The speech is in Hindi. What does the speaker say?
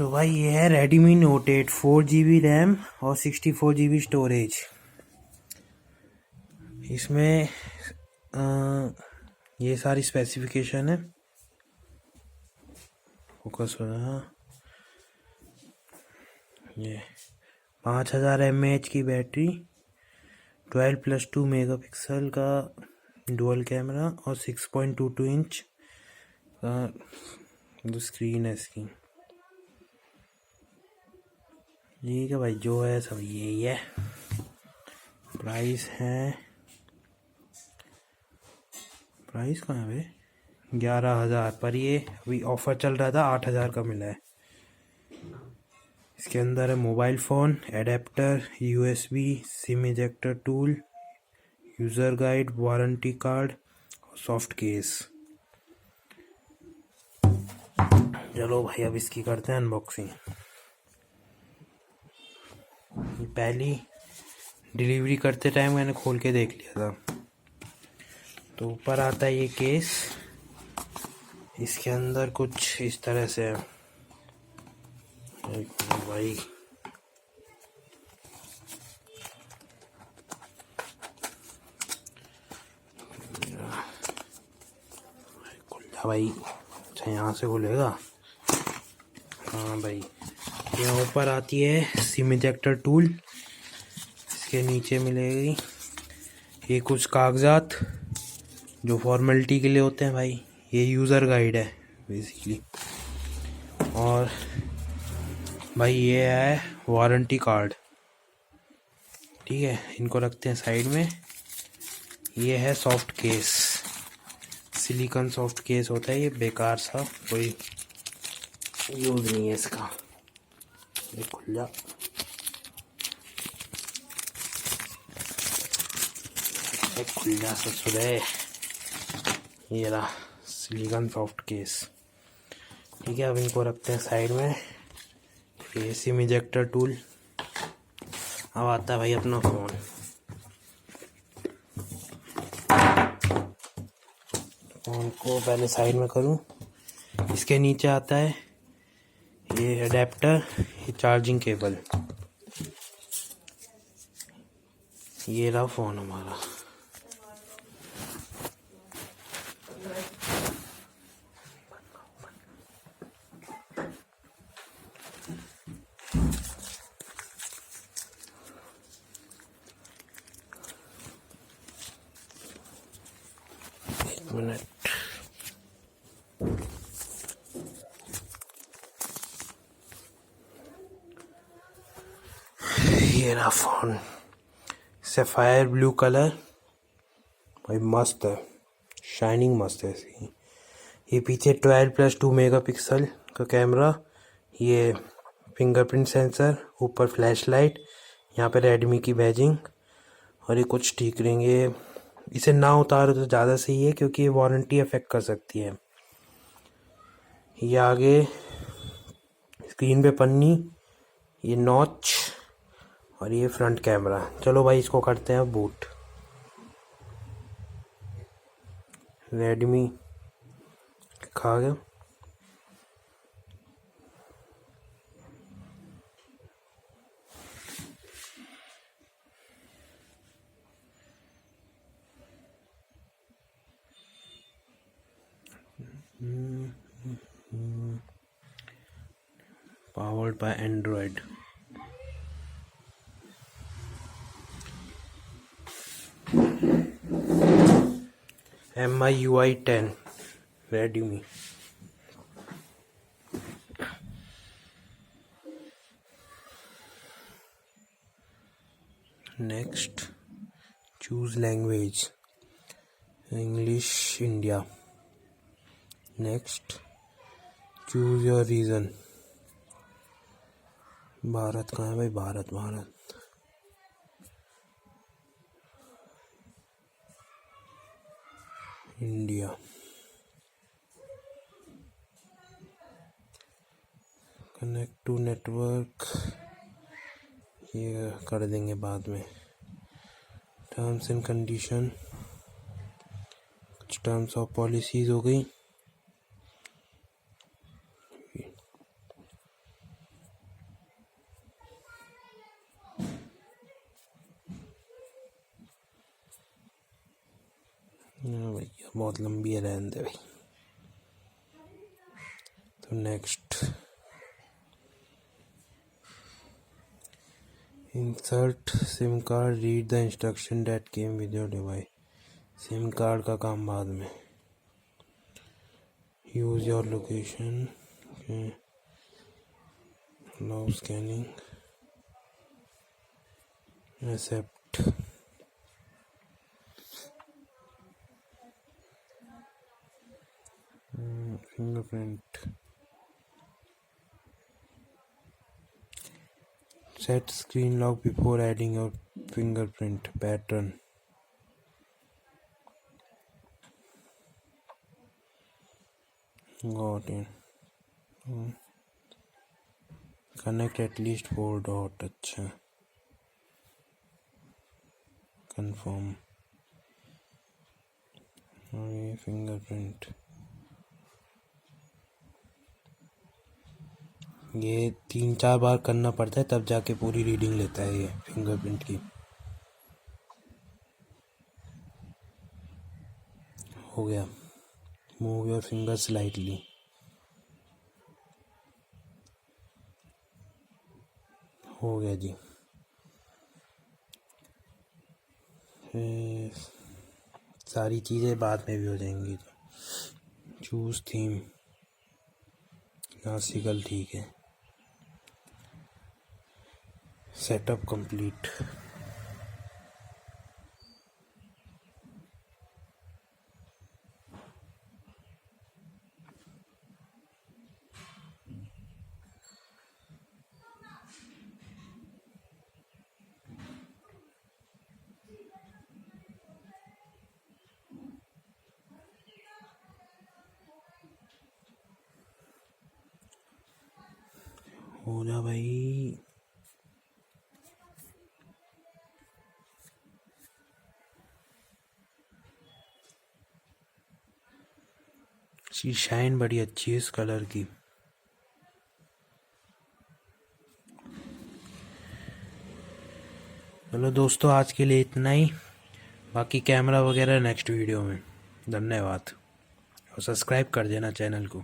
तो भाई ये है Redmi Note 8 4 GB रैम और 64 GB स्टोरेज। इसमें ये सारी स्पेसिफिकेशन है। फोकस हो रहा। ये 5000 mAh की बैटरी, 12+2 मेगापिक्सल का डुअल कैमरा और 6.22 इंच का जो स्क्रीन है इसकी। ठीक है भाई, जो है सब यही है। प्राइस कहाँ है भाई? 11,000, पर ये अभी ऑफर चल रहा था, 8,000 का मिला है। इसके अंदर है mobile phone, adapter, USB, SIM ejector tool, user guide, warranty card और सॉफ्ट केस। चलो भाई अब इसकी करते हैं अनबॉक्सिंग। पहली डिलीवरी करते टाइम मैंने खोल के देख लिया था। तो ऊपर आता है ये केस, इसके अंदर कुछ इस तरह से है। भाई खुल जा भाई। अच्छा यहाँ से खुलेगा। हाँ भाई, यहाँ ऊपर आती है सिम इजेक्टर टूल। इसके नीचे मिलेगी ये कुछ कागजात जो फॉर्मेलिटी के लिए होते हैं भाई। ये यूज़र गाइड है बेसिकली। और भाई ये है वारंटी कार्ड। ठीक है, इनको रखते हैं साइड में। ये है soft case, silicon soft case होता है ये, बेकार सा, कोई यूज़ नहीं है इसका। ये खुल जा। खुल जा ससुरे। ये रहा सिलिकॉन सॉफ्ट केस। ठीक है, अब इनको रखते हैं साइड में। ये सिम इजेक्टर टूल। अब आता है भाई अपना फ़ोन। फ़ोन को पहले साइड में करूं। इसके नीचे आता है ये अडेप्टर, ये चार्जिंग केबल। ये रहा फ़ोन हमारा। एक मिनट। ये रहा फ़ोन, सफ़ायर ब्लू कलर। भाई मस्त है, शाइनिंग मस्त है इसकी। ये पीछे 12+2 मेगापिक्सल का कैमरा, ये फिंगरप्रिंट सेंसर, ऊपर फ्लैश लाइट, यहाँ पे रेडमी की बैजिंग और ये कुछ स्टिकरिंग। ये इसे ना उतारो तो ज़्यादा सही है क्योंकि ये वारंटी अफेक्ट कर सकती है। ये आगे स्क्रीन पे पन्नी, ये नॉच और ये फ्रंट कैमरा। चलो भाई इसको करते हैं बूट। रेडमी लिखा गया। Powered by Android. MIUI 10 Redmi. Next, choose language. English India. Next, choose your region. Bharat कहाँ है भाई? Bharat. India. Connect to network, ये कर देंगे बाद में। टर्म्स एंड कंडीशन, कुछ टर्म्स ऑफ पॉलिसीज हो गई। बहुत लंबी है, रहने दे भाई। तो next, insert SIM card, read the instruction that came with your device. SIM card का काम बाद में। Use your location, allow scanning, accept. Fingerprint, set screen lock before adding your fingerprint pattern. Got it. Connect at least 4 dot। अच्छा, confirm। ये फिंगरप्रिंट, ये 3-4 बार करना पड़ता है तब जाके पूरी रीडिंग लेता है ये फिंगरप्रिंट की। हो गया। Move your finger slightly. हो गया जी। सारी चीज़ें बाद में भी हो जाएंगी। तो चूज थीम, क्लासिकल, ठीक है। Setup complete. हो जा भाई। इसकी शाइन बड़ी अच्छी है इस कलर की। चलो दोस्तों, आज के लिए इतना ही। बाकी कैमरा वगैरह नेक्स्ट वीडियो में। धन्यवाद, और सब्सक्राइब कर देना चैनल को।